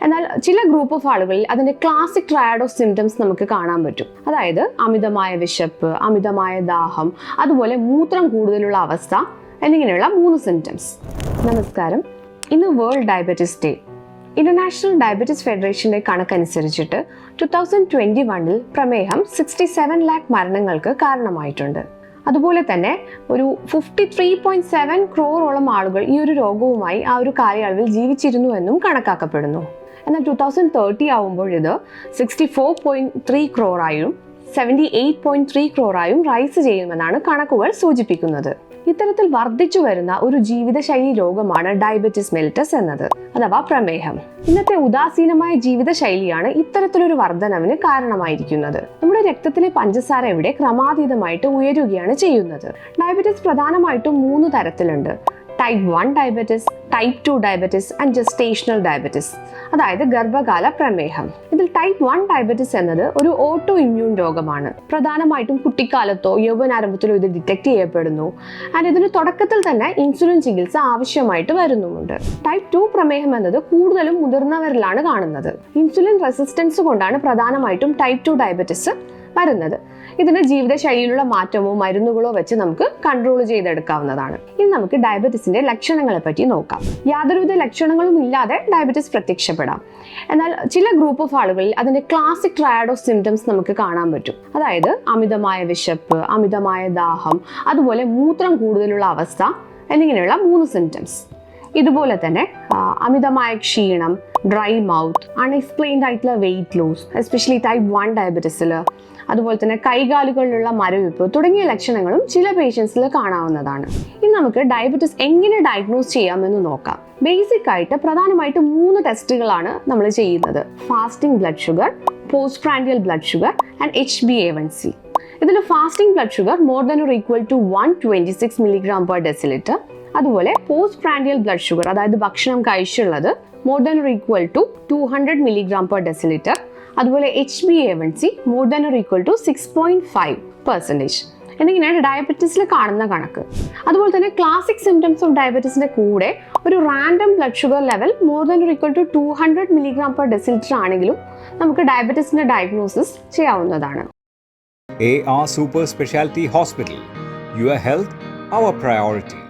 എന്നാൽ ചില group of ആളുകളിൽ അതിൻ്റെ ക്ലാസിക് ട്രയാഡ് ഓഫ് സിംറ്റംസ് നമുക്ക് കാണാൻ പറ്റും. അതായത് അമിതമായ വിശപ്പ്, അമിതമായ ദാഹം, അതുപോലെ മൂത്രം കൂടുതലുള്ള അവസ്ഥ എന്നിങ്ങനെയുള്ള 3 സിംറ്റംസ്. നമസ്കാരം. ഇന്ന് world diabetes day. International diabetes ഫെഡറേഷന്റെ കണക്കനുസരിച്ചിട്ട് 2021 പ്രമേഹം 67 ലാഖ് മരണങ്ങൾക്ക് കാരണമായിട്ടുണ്ട്. അതുപോലെ തന്നെ ഒരു 53.7 ക്രോറോളം ആളുകൾ ഈ ഒരു രോഗവുമായി ആ ഒരു കാലയളവിൽ ജീവിച്ചിരുന്നു എന്നും കണക്കാക്കപ്പെടുന്നു. എന്നാൽ 2030 ആവുമ്പോൾ ഇത് 64.3 ക്രോറായും 78.3 ക്രോറായും റൈസ് ചെയ്യുമെന്നാണ് കണക്കുകൾ സൂചിപ്പിക്കുന്നത്. ഇത്തരത്തിൽ വർദ്ധിച്ചു വരുന്ന ഒരു ജീവിതശൈലി രോഗമാണ് ഡയബറ്റിസ് മെലിറ്റസ് എന്നത്, അഥവാ പ്രമേഹം. ഇന്നത്തെ ഉദാസീനമായ ജീവിതശൈലിയാണ് ഇത്തരത്തിലൊരു വർധനവിന് കാരണമായിരിക്കുന്നത്. നമ്മുടെ രക്തത്തിലെ പഞ്ചസാര ഇവിടെ ക്രമാതീതമായിട്ട് ഉയരുകയാണ് ചെയ്യുന്നത്. ഡയബറ്റിസ് പ്രധാനമായിട്ടും 3 തരത്തിലുണ്ട്. Type 1 diabetes, type 2 diabetes and gestational diabetes, അതായത് ഗർഭകാല പ്രമേഹം. ഇതിൽ ടൈപ്പ് 1 ഡയബറ്റിസ് എന്നത് ഒരു ഓട്ടോ ഇമ്മ്യൂൺ രോഗമാണ്. പ്രധാനമായിട്ടും കുട്ടിക്കാലത്തോ യൗവനാരംഭത്തിലോ ഇത് ഡിറ്റക്ട് ചെയ്യപ്പെടുന്നു. ആൻഡ് ഇതിന് തുടക്കത്തിൽ തന്നെ ഇൻസുലിൻ ചികിത്സ ആവശ്യമായിട്ട് വരുന്നുമുണ്ട്. ടൈപ്പ് 2 പ്രമേഹം എന്നത് കൂടുതലും മുതിർന്നവരിലാണ് കാണുന്നത്. ഇൻസുലിൻ റെസിസ്റ്റൻസ് കൊണ്ടാണ് പ്രധാനമായിട്ടും ടൈപ്പ് 2 ഡയബറ്റിസ് വരുന്നത്. ഇതിന് ജീവിതശൈലിയിലുള്ള മാറ്റമോ മരുന്നുകളോ വെച്ച് നമുക്ക് കൺട്രോൾ ചെയ്തെടുക്കാവുന്നതാണ്. ഇനി നമുക്ക് ഡയബറ്റീസിന്റെ ലക്ഷണങ്ങളെ പറ്റി നോക്കാം. യാതൊരുവിധ ലക്ഷണങ്ങളും ഇല്ലാതെ ഡയബറ്റീസ് പ്രത്യക്ഷപ്പെടാം. എന്നാൽ ചില ഗ്രൂപ്പ് ഓഫ് ആളുകളിൽ അതിന്റെ ക്ലാസിക് ട്രയാഡ് ഓഫ് സിംറ്റംസ് നമുക്ക് കാണാൻ പറ്റും. അതായത് അമിതമായ വിശപ്പ്, അമിതമായ ദാഹം, അതുപോലെ മൂത്രം കൂടുതലുള്ള അവസ്ഥ എന്നിങ്ങനെയുള്ള 3 സിംറ്റംസ്. ഇതുപോലെ തന്നെ അമിതമായ ക്ഷീണം, ഡ്രൈ മൗത്ത്, അൺഎക്സ്പ്ലെയിൻഡ് ആയിട്ടുള്ള വെയിറ്റ് ലോസ്, എസ്പെഷ്യലി ടൈപ്പ് 1 ഡയബറ്റീസിൽ, അതുപോലെ തന്നെ കൈകാലുകളിലുള്ള മരവിപ്പ് തുടങ്ങിയ ലക്ഷണങ്ങളും ചില പേഷ്യൻസിൽ കാണാവുന്നതാണ്. ഇനി നമുക്ക് ഡയബറ്റീസ് എങ്ങനെ ഡയഗ്നോസ് ചെയ്യാമെന്ന് നോക്കാം. ബേസിക് ആയിട്ട് പ്രധാനമായിട്ടും 3 ടെസ്റ്റുകളാണ് നമ്മൾ ചെയ്യുന്നത്. Fasting blood sugar, post prandial blood sugar and HbA1c. ഇതിൽ fasting blood sugar more than or equal to 126 mg/dL. അതുപോലെ പോസ്റ്റ് പ്രാൻഡിയൽ ബ്ലഡ് ഷുഗർ, അതായത് ഭക്ഷണം കഴിച്ചുള്ളത്, more than or equal to 200 mg/dL. അതുപോലെ HbA1c more than or equal to 6.5%. എന്നിങ്ങനെയാണ് ഡയബറ്റീസിൽ കാണുന്ന കണക്ക്. അതുപോലെ തന്നെ ക്ലാസിക് സിംറ്റംസ് ഓഫ് ഡയബറ്റീസിന്റെ കൂടെ ഒരു random blood sugar level more than or equal to 200 mg/dL ആണെങ്കിലും നമുക്ക് ഡയബറ്റീസിന്റെ ഡയഗ്നോസിസ് ചെയ്യാവുന്നതാണ്. AR Super Specialty Hospital. Your health, our priority.